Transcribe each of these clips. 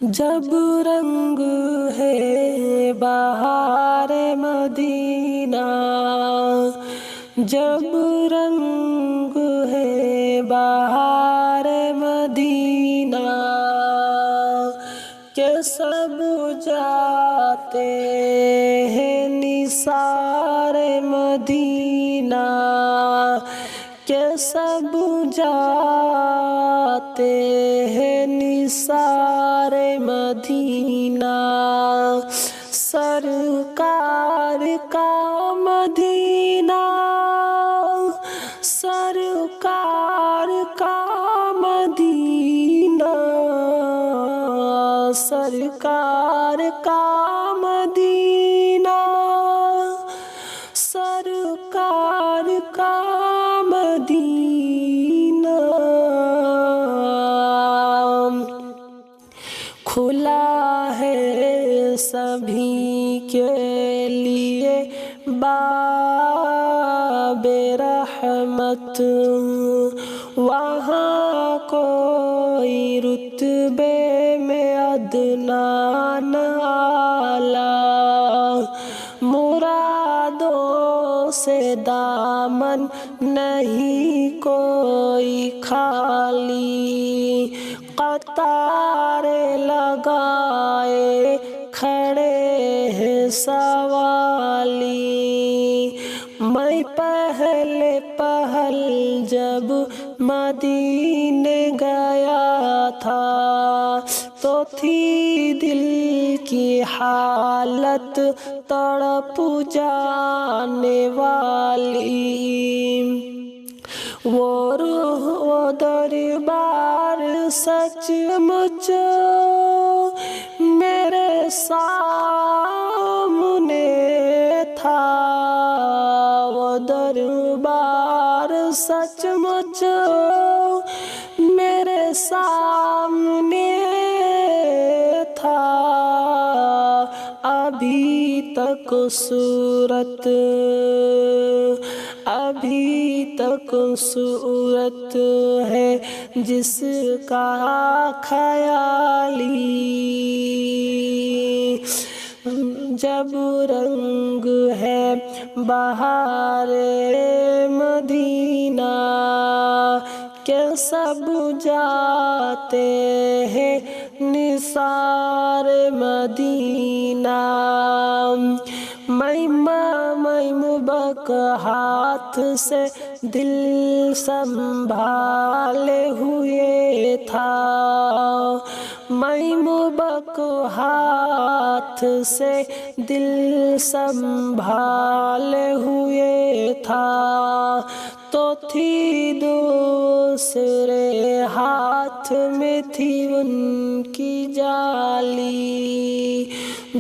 جب رنگ ہے بہار مدینہ، جب رنگ ہے بہار مدینہ، کہ سب جاتے ہیں نثار مدینہ، کہ سب جاتے ہیں نثار مدینہ، سرکار کا مدینہ، سرکار کا مدینہ، سرکار کا مدینہ، سرکار کا مدینہ، کھلا ہے سبھی کے لیے باب رحمت، وہاں کوئی رتبے میں ادنیٰ نہ اعلیٰ، مرادوں سے دامن نہیں کوئی خالی، قطاریں لگائے کھڑے ہیں سوالی، میں پہل جب مدینے گیا تھا تو تھی دل کی حالت تڑپ جانے والی، وہ روح و دربار سچ مچ میرے سامنے تھا، وہ دربار سچ مچ میرے سامنے تھا، ابھی تک صورت ہے جس کا خیالی، جب رنگ ہے بہار مدینہ، کہ سب جاتے ہیں نثار مدینہ، میں مبک ہاتھ سے دل سنبھالے ہوئے تھا، میں مبک ہاتھ سے دل سنبھالے ہوئے تھا، تو تھی دوسرے ہاتھ میں تھی ان کی جالی،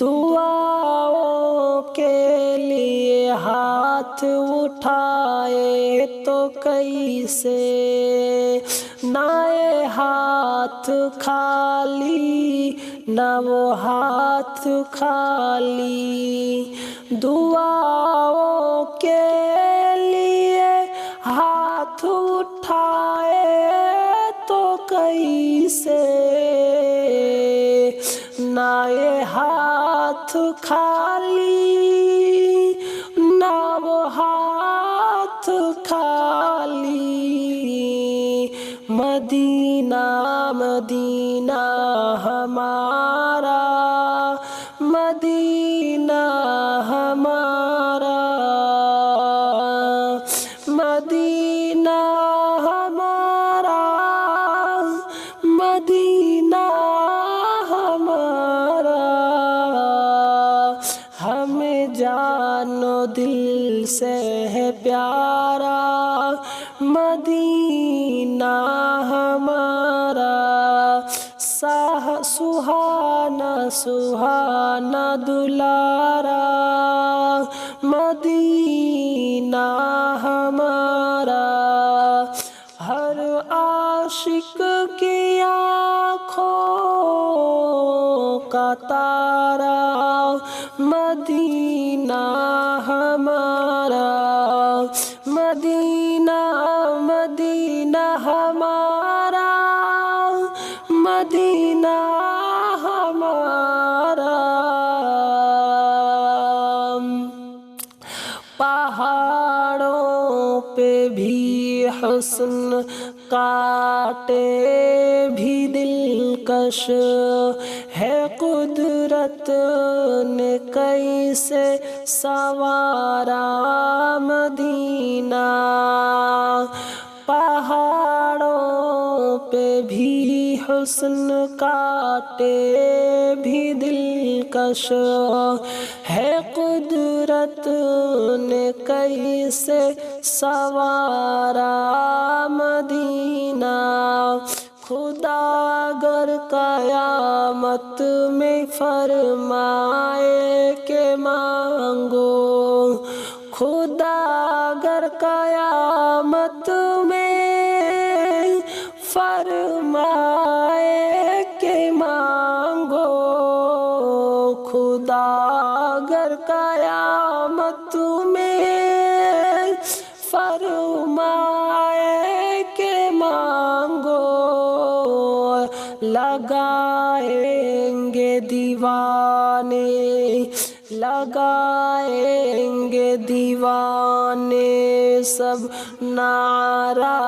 دعاؤں کے لیے ہاتھ اٹھائے تو کیسے نہ یہ ہاتھ خالی، نہ وہ ہاتھ خالی، دعاؤں کے لیے ہاتھ اٹھائے تو کیسے نہ یہ ہاتھ خالی، نہ وہ ہاتھ خالی، مدینہ مدینہ ہمارا، مدینہ ہمارا، مدینہ ہمارا، مدینہ ہمارا، ہمیں جان و دل سے ہے پیارا، مدینہ ہمارا، سہانا سہانا دلارا، مدینہ ہمارا، ہر عاشق کی آنکھوں کا تارا، مدینہ ہمارا، مدینہ مدینہ ہمارا، مدینہ پہاڑوں پہ بھی حسن کاٹے بھی دلکش ہے، قدرت نے کیسے سنوارا مدینہ۔ پہاڑوں پہ بھی حسن کاٹے بھی دلکش ہے، قدرت نے کیسے سنوارا مدینہ۔ خدا اگر قیامت میں فرمائے کہ مانگو، خدا اگر قیامت میں فرمائے کہ مانگو، خدا اگر قیامت میں فرمائے کہ مانگو، لگائیں گے دیوانے، لگائیں گے دیوانے سب نعرہ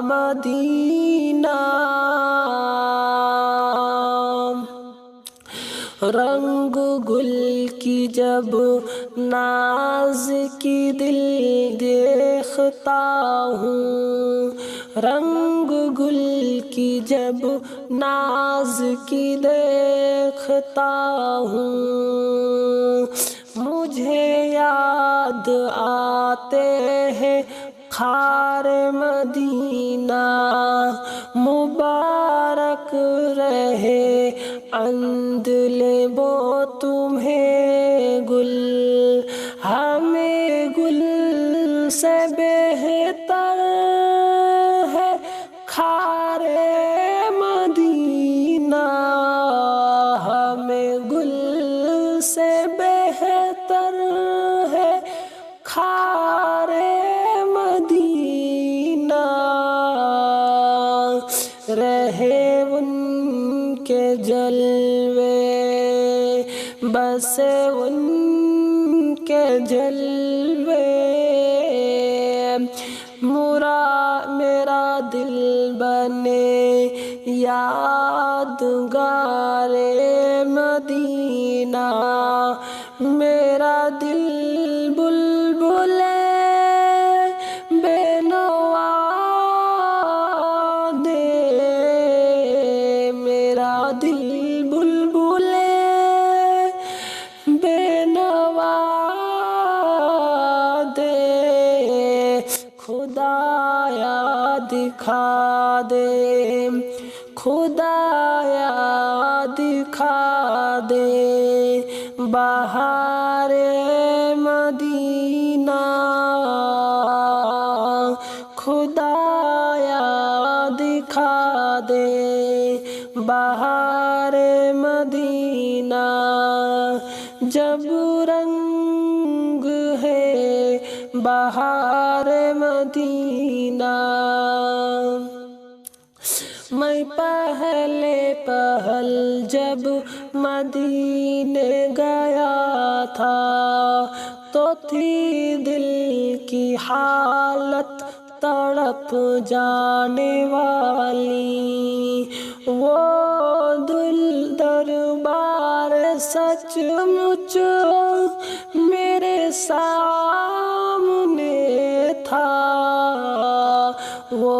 مدینہ۔ رنگ گل کی جب ناز کی دل دیکھتا ہوں، رنگ گل کی جب ناز کی دیکھتا ہوں، مجھے یاد آتے ہیں خار مدینہ۔ مبارک رہے اندل بو تمہیں گل، ہمیں گل سے بہتر ہے خار مدینہ، ہمیں گل سے بہتر ہے خار مدینہ۔ رہے ان کے جلوے، بسے ان کے جلوے، میرا دل بنے یادگار مدینہ، میرا دل بلبل بے نوا دے، میرا دل بلبل بے نوا دے، خدایا دکھا دے، خدایا دکھا دے بہار مدینہ، خدایا دکھا دے بہار مدینہ۔ جب رنگ ہے بہار مدینہ، میں پہل جب مدینے گیا تھا، تو تھی دل کی حالت تڑپ جانے والی، وہ دربار سچ مچ میرے سامنے تھا، وہ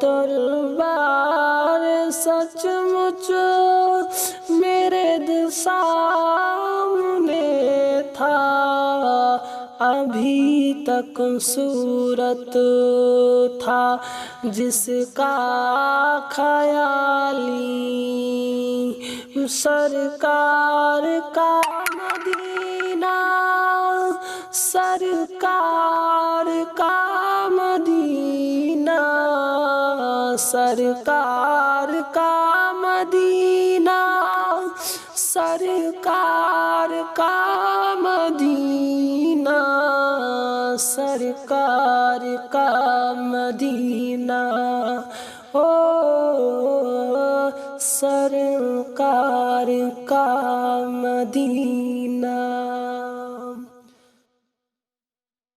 دربار سچ مچ میرے سامنے تھا، ابھی تک صورت تھا جس کا خیالی، سرکار کا مدینہ، سرکار کا مدینہ، سرکار کا مدینہ، سرکار کا مدینہ، سرکار کا مدینہ، او سرکار کا مدینہ۔